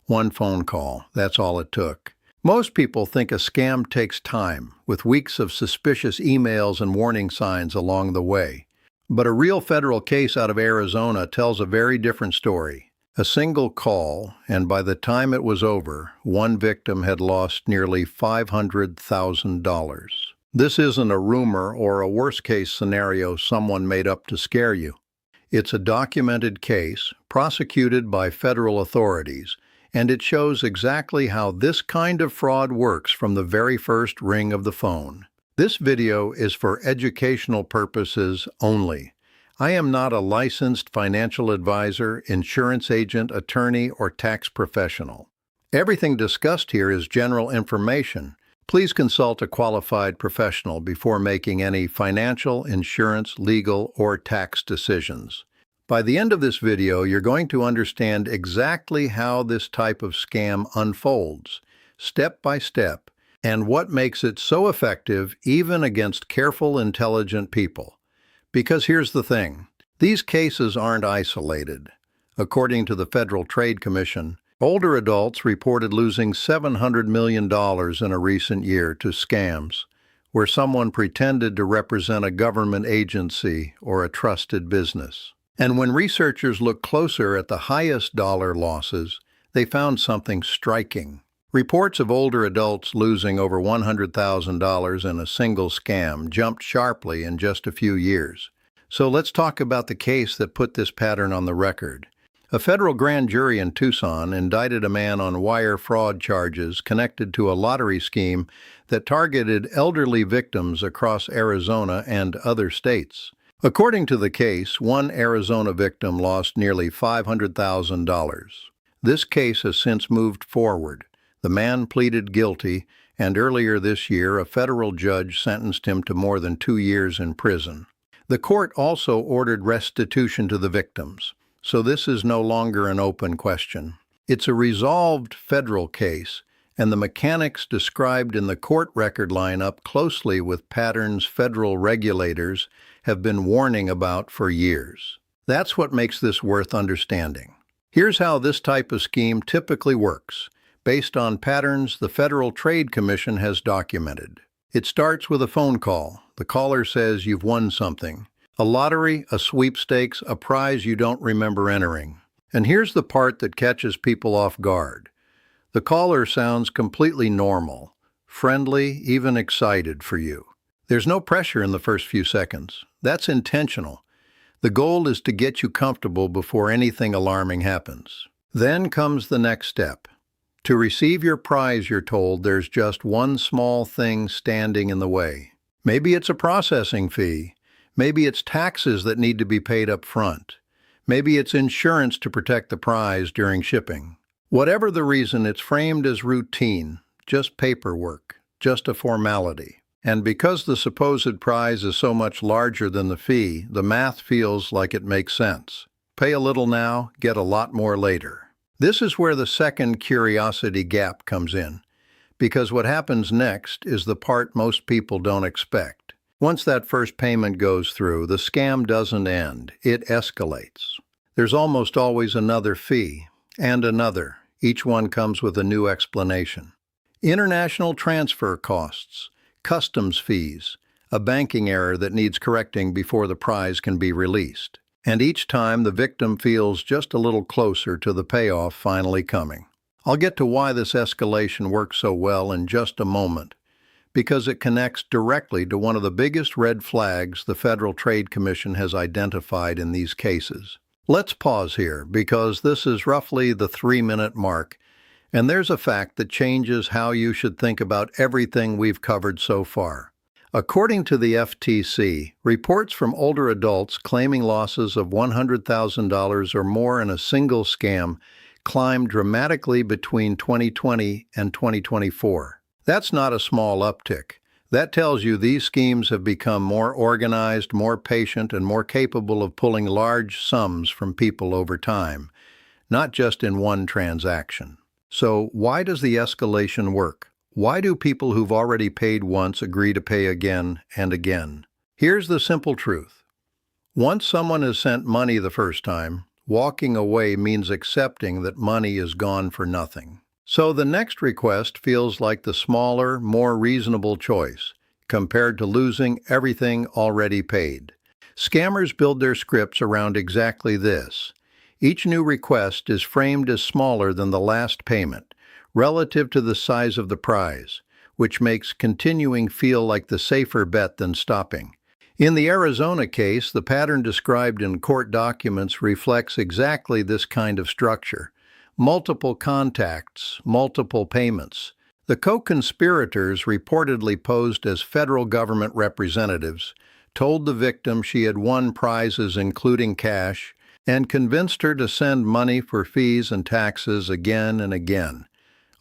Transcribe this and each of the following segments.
One phone call, that's all it took. Most people think a scam takes time, with weeks of suspicious emails and warning signs along the way. But a real federal case out of Arizona tells a very different story. A single call, and by the time it was over, one victim had lost nearly $500,000. This isn't a rumor or a worst-case scenario someone made up to scare you. It's a documented case, prosecuted by federal authorities, and it shows exactly how this kind of fraud works from the very first ring of the phone. This video is for educational purposes only. I am not a licensed financial advisor, insurance agent, attorney, or tax professional. Everything discussed here is general information. Please consult a qualified professional before making any financial, insurance, legal, or tax decisions. By the end of this video, you're going to understand exactly how this type of scam unfolds, step by step, and what makes it so effective even against careful, intelligent people. Because here's the thing, these cases aren't isolated. According to the Federal Trade Commission, older adults reported losing $700 million in a recent year to scams, where someone pretended to represent a government agency or a trusted business. And when researchers looked closer at the highest dollar losses, they found something striking. Reports of older adults losing over $100,000 in a single scam jumped sharply in just a few years. So let's talk about the case that put this pattern on the record. A federal grand jury in Tucson indicted a man on wire fraud charges connected to a lottery scheme that targeted elderly victims across Arizona and other states. According to the case, one Arizona victim lost nearly $500,000. This case has since moved forward. The man pleaded guilty, and earlier this year, a federal judge sentenced him to more than 2 years in prison. The court also ordered restitution to the victims, so this is no longer an open question. It's a resolved federal case, and the mechanics described in the court record line up closely with patterns federal regulators have been warning about for years. That's what makes this worth understanding. Here's how this type of scheme typically works, based on patterns the Federal Trade Commission has documented. It starts with a phone call. The caller says you've won something. A lottery, a sweepstakes, a prize you don't remember entering. And here's the part that catches people off guard. The caller sounds completely normal, friendly, even excited for you. There's no pressure in the first few seconds. That's intentional. The goal is to get you comfortable before anything alarming happens. Then comes the next step. To receive your prize, you're told there's just one small thing standing in the way. Maybe it's a processing fee. Maybe it's taxes that need to be paid up front. Maybe it's insurance to protect the prize during shipping. Whatever the reason, it's framed as routine, just paperwork, just a formality. And because the supposed prize is so much larger than the fee, the math feels like it makes sense. Pay a little now, get a lot more later. This is where the second curiosity gap comes in, because what happens next is the part most people don't expect. Once that first payment goes through, the scam doesn't end, it escalates. There's almost always another fee, and another. Each one comes with a new explanation. International transfer costs, customs fees, a banking error that needs correcting before the prize can be released. And each time the victim feels just a little closer to the payoff finally coming. I'll get to why this escalation works so well in just a moment, because it connects directly to one of the biggest red flags the Federal Trade Commission has identified in these cases. Let's pause here, because this is roughly the 3-minute mark, and there's a fact that changes how you should think about everything we've covered so far. According to the FTC, reports from older adults claiming losses of $100,000 or more in a single scam climbed dramatically between 2020 and 2024. That's not a small uptick. That tells you these schemes have become more organized, more patient, and more capable of pulling large sums from people over time, not just in one transaction. So why does the escalation work? Why do people who've already paid once agree to pay again and again? Here's the simple truth. Once someone has sent money the first time, walking away means accepting that money is gone for nothing. So the next request feels like the smaller, more reasonable choice, compared to losing everything already paid. Scammers build their scripts around exactly this. Each new request is framed as smaller than the last payment, relative to the size of the prize, which makes continuing feel like the safer bet than stopping. In the Arizona case, the pattern described in court documents reflects exactly this kind of structure. Multiple contacts, multiple payments. The co-conspirators, reportedly posed as federal government representatives, told the victim she had won prizes including cash, and convinced her to send money for fees and taxes again and again,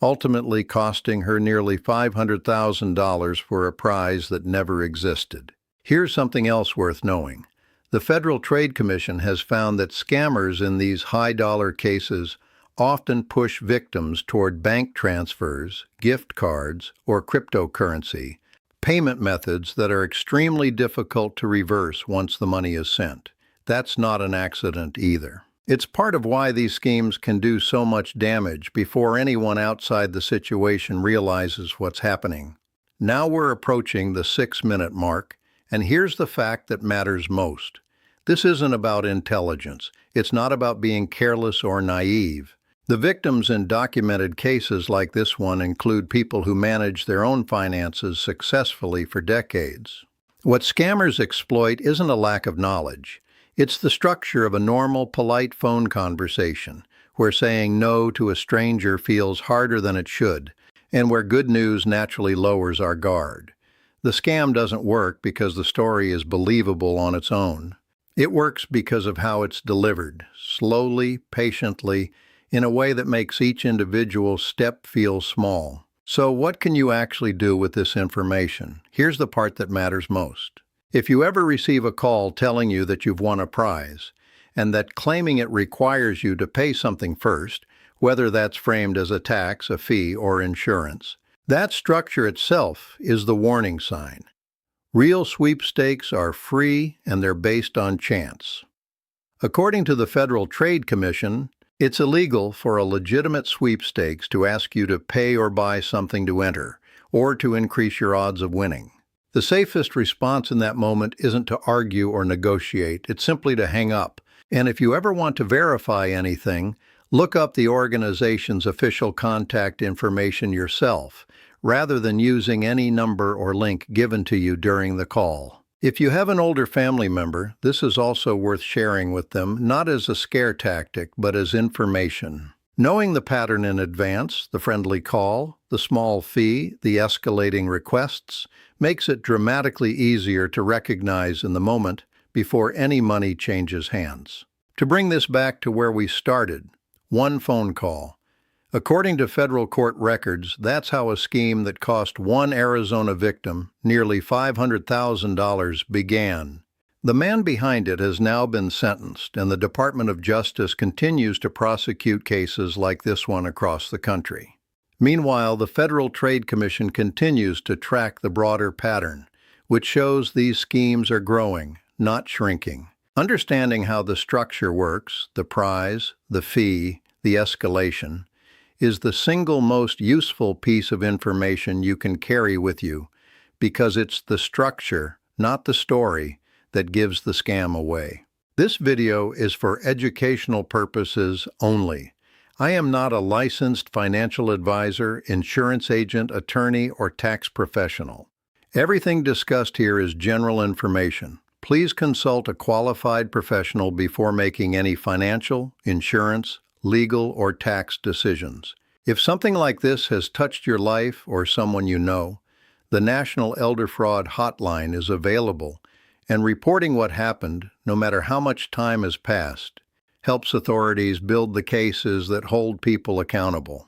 ultimately costing her nearly $500,000 for a prize that never existed. Here's something else worth knowing. The Federal Trade Commission has found that scammers in these high-dollar cases often push victims toward bank transfers, gift cards, or cryptocurrency, payment methods that are extremely difficult to reverse once the money is sent. That's not an accident either. It's part of why these schemes can do so much damage before anyone outside the situation realizes what's happening. Now we're approaching the 6-minute mark, and here's the fact that matters most. This isn't about intelligence. It's not about being careless or naive. The victims in documented cases like this one include people who manage their own finances successfully for decades. What scammers exploit isn't a lack of knowledge. It's the structure of a normal, polite phone conversation, where saying no to a stranger feels harder than it should, and where good news naturally lowers our guard. The scam doesn't work because the story is believable on its own. It works because of how it's delivered, slowly, patiently, in a way that makes each individual step feel small. So what can you actually do with this information? Here's the part that matters most. If you ever receive a call telling you that you've won a prize, and that claiming it requires you to pay something first, whether that's framed as a tax, a fee, or insurance, that structure itself is the warning sign. Real sweepstakes are free and they're based on chance. According to the Federal Trade Commission, it's illegal for a legitimate sweepstakes to ask you to pay or buy something to enter, or to increase your odds of winning. The safest response in that moment isn't to argue or negotiate, it's simply to hang up. And if you ever want to verify anything, look up the organization's official contact information yourself, rather than using any number or link given to you during the call. If you have an older family member, this is also worth sharing with them, not as a scare tactic, but as information. Knowing the pattern in advance, the friendly call, the small fee, the escalating requests, makes it dramatically easier to recognize in the moment before any money changes hands. To bring this back to where we started, one phone call. According to federal court records, that's how a scheme that cost one Arizona victim nearly $500,000 began. The man behind it has now been sentenced, and the Department of Justice continues to prosecute cases like this one across the country. Meanwhile, the Federal Trade Commission continues to track the broader pattern, which shows these schemes are growing, not shrinking. Understanding how the structure works, the prize, the fee, the escalation, is the single most useful piece of information you can carry with you, because it's the structure, not the story, that gives the scam away. This video is for educational purposes only. I am not a licensed financial advisor, insurance agent, attorney, or tax professional. Everything discussed here is general information. Please consult a qualified professional before making any financial, insurance, legal, or tax decisions. If something like this has touched your life or someone you know, the National Elder Fraud Hotline is available, and reporting what happened, no matter how much time has passed, helps authorities build the cases that hold people accountable.